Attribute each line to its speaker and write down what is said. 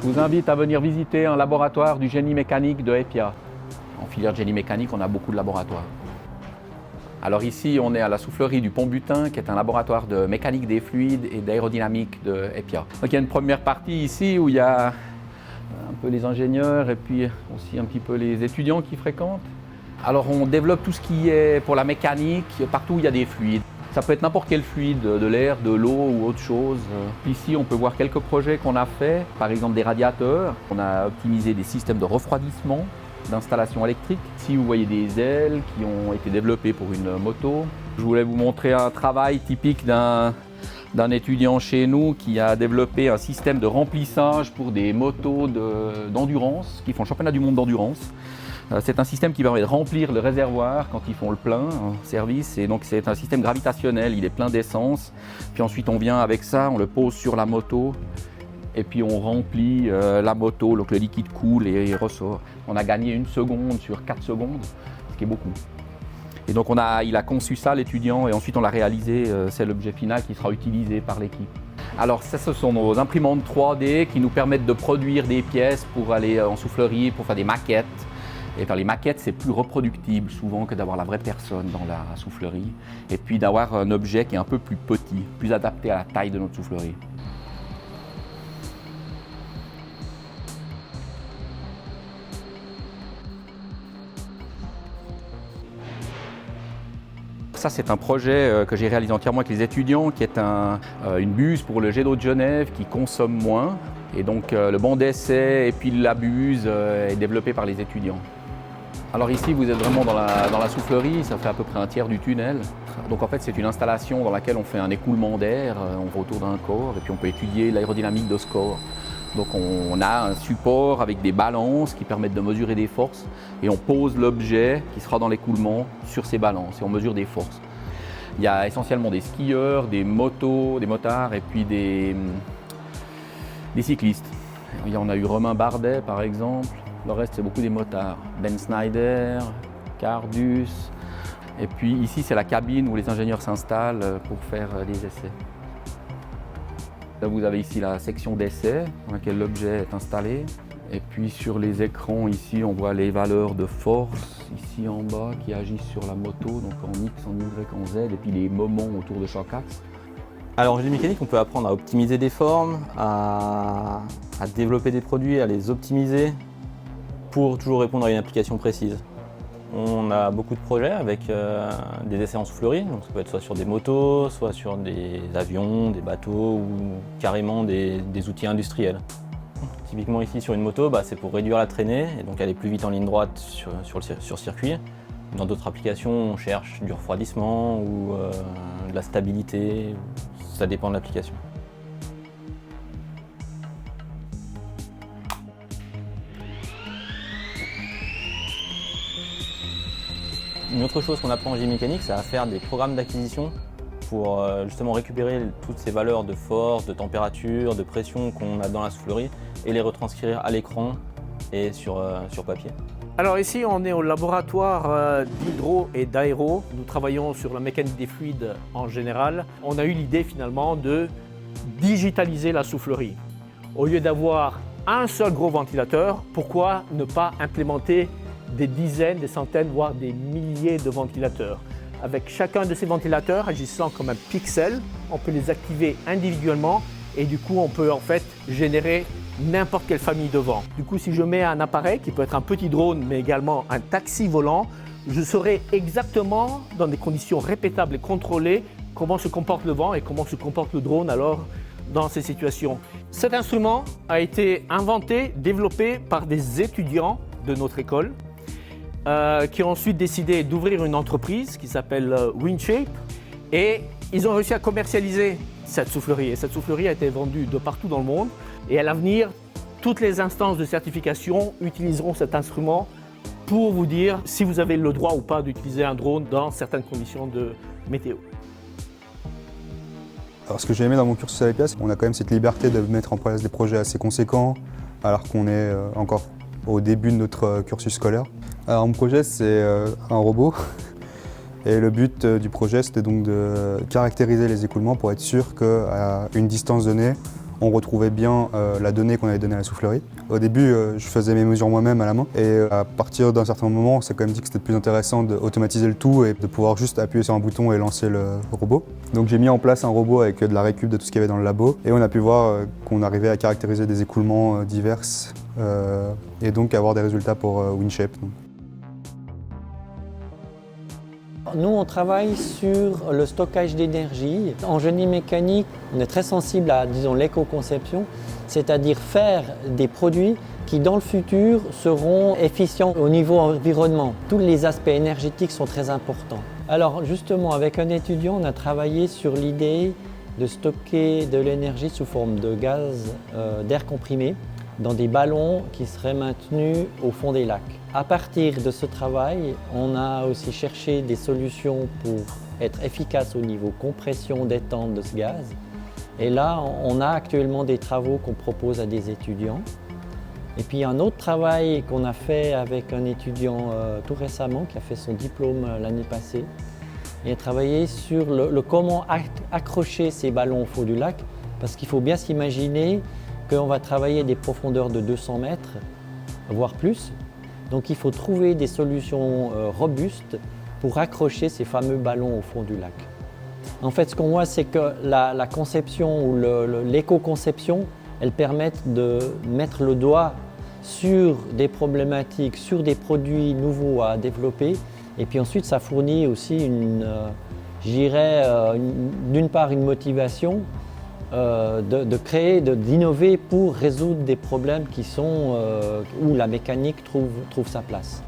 Speaker 1: Je vous invite à venir visiter un laboratoire du génie mécanique de EPIA. En filière de génie mécanique, on a beaucoup de laboratoires. Alors ici, on est à la soufflerie du Pont-Butin, qui est un laboratoire de mécanique des fluides et d'aérodynamique de EPIA. Donc il y a une première partie ici où il y a un peu les ingénieurs et puis aussi un petit peu les étudiants qui fréquentent. Alors on développe tout ce qui est pour la mécanique, partout où il y a des fluides. Ça peut être n'importe quel fluide, de l'air, de l'eau ou autre chose. Ici, on peut voir quelques projets qu'on a fait, par exemple des radiateurs. On a optimisé des systèmes de refroidissement, d'installation électrique. Ici, vous voyez des ailes qui ont été développées pour une moto. Je voulais vous montrer un travail typique d'un étudiant chez nous qui a développé un système de remplissage pour des motos d'endurance, qui font le championnat du monde d'endurance. C'est un système qui permet de remplir le réservoir quand ils font le plein en service, et donc c'est un système gravitationnel, il est plein d'essence, puis ensuite on vient avec ça, on le pose sur la moto et puis on remplit la moto, donc le liquide coule et il ressort. On a gagné 1 seconde sur 4 secondes, ce qui est beaucoup. Et donc il a conçu ça, l'étudiant, et ensuite on l'a réalisé, c'est l'objet final qui sera utilisé par l'équipe. Alors ça, ce sont nos imprimantes 3D qui nous permettent de produire des pièces pour aller en soufflerie, pour faire des maquettes. Et faire les maquettes, c'est plus reproductible souvent que d'avoir la vraie personne dans la soufflerie. Et puis d'avoir un objet qui est un peu plus petit, plus adapté à la taille de notre soufflerie. Ça, c'est un projet que j'ai réalisé entièrement avec les étudiants, qui est une buse pour le jet d'eau de Genève qui consomme moins. Et donc le banc d'essai et puis la buse est développé par les étudiants. Alors ici, vous êtes vraiment dans la soufflerie, ça fait à peu près un tiers du tunnel. Donc en fait, c'est une installation dans laquelle on fait un écoulement d'air, on va autour d'un corps et puis on peut étudier l'aérodynamique de ce corps. Donc on a un support avec des balances qui permettent de mesurer des forces et on pose l'objet qui sera dans l'écoulement sur ces balances et on mesure des forces. Il y a essentiellement des skieurs, des motos, des motards et puis des cyclistes. On a eu Romain Bardet par exemple. Le reste, c'est beaucoup des motards. Ben Snyder, Cardus. Et puis ici, c'est la cabine où les ingénieurs s'installent pour faire des essais. Là, vous avez ici la section d'essai dans laquelle l'objet est installé. Et puis sur les écrans, ici, on voit les valeurs de force, ici en bas, qui agissent sur la moto, donc en X, en Y, en Z, et puis les moments autour de chaque axe.
Speaker 2: Alors en génie mécanique, on peut apprendre à optimiser des formes, à développer des produits, à les optimiser, pour toujours répondre à une application précise. On a beaucoup de projets avec des essais en soufflerie, donc ça peut être soit sur des motos, soit sur des avions, des bateaux ou carrément des outils industriels. Typiquement ici sur une moto, c'est pour réduire la traînée et donc aller plus vite en ligne droite sur circuit. Dans d'autres applications, on cherche du refroidissement ou de la stabilité, ça dépend de l'application. Une autre chose qu'on apprend en génie mécanique, c'est à faire des programmes d'acquisition pour justement récupérer toutes ces valeurs de force, de température, de pression qu'on a dans la soufflerie et les retranscrire à l'écran et sur papier.
Speaker 3: Alors ici, on est au laboratoire d'hydro et d'aéro. Nous travaillons sur la mécanique des fluides en général. On a eu l'idée finalement de digitaliser la soufflerie. Au lieu d'avoir un seul gros ventilateur, pourquoi ne pas implémenter des dizaines, des centaines, voire des milliers de ventilateurs. Avec chacun de ces ventilateurs agissant comme un pixel, on peut les activer individuellement et du coup on peut en fait générer n'importe quelle famille de vent. Du coup, si je mets un appareil qui peut être un petit drone mais également un taxi volant, je saurai exactement dans des conditions répétables et contrôlées comment se comporte le vent et comment se comporte le drone alors dans ces situations. Cet instrument a été inventé, développé par des étudiants de notre école qui ont ensuite décidé d'ouvrir une entreprise qui s'appelle Windshape et ils ont réussi à commercialiser cette soufflerie. Et cette soufflerie a été vendue de partout dans le monde et à l'avenir, toutes les instances de certification utiliseront cet instrument pour vous dire si vous avez le droit ou pas d'utiliser un drone dans certaines conditions de météo.
Speaker 4: Alors ce que j'ai aimé dans mon cursus à l'EPIA, c'est qu'on a quand même cette liberté de mettre en place des projets assez conséquents alors qu'on est encore au début de notre cursus scolaire. Alors mon projet, c'est un robot et le but du projet, c'était donc de caractériser les écoulements pour être sûr qu'à une distance donnée, on retrouvait bien la donnée qu'on avait donnée à la soufflerie. Au début, je faisais mes mesures moi-même à la main et à partir d'un certain moment, on s'est quand même dit que c'était plus intéressant d'automatiser le tout et de pouvoir juste appuyer sur un bouton et lancer le robot. Donc j'ai mis en place un robot avec de la récup de tout ce qu'il y avait dans le labo et on a pu voir qu'on arrivait à caractériser des écoulements divers et donc avoir des résultats pour WinShape.
Speaker 5: Nous, on travaille sur le stockage d'énergie. En génie mécanique, on est très sensible à, disons, l'éco-conception, c'est-à-dire faire des produits qui, dans le futur, seront efficients au niveau environnement. Tous les aspects énergétiques sont très importants. Alors, justement, avec un étudiant, on a travaillé sur l'idée de stocker de l'énergie sous forme de gaz d'air comprimé dans des ballons qui seraient maintenus au fond des lacs. À partir de ce travail, on a aussi cherché des solutions pour être efficace au niveau compression, détente de ce gaz. Et là, on a actuellement des travaux qu'on propose à des étudiants. Et puis un autre travail qu'on a fait avec un étudiant tout récemment, qui a fait son diplôme l'année passée. Il a travaillé sur le comment accrocher ces ballons au fond du lac, parce qu'il faut bien s'imaginer qu'on va travailler des profondeurs de 200 mètres, voire plus. Donc il faut trouver des solutions robustes pour accrocher ces fameux ballons au fond du lac. En fait, ce qu'on voit, c'est que la conception ou l'éco-conception, elles permettent de mettre le doigt sur des problématiques, sur des produits nouveaux à développer. Et puis ensuite, ça fournit aussi d'une part une motivation de créer, d'innover pour résoudre des problèmes qui sont, où la mécanique trouve sa place.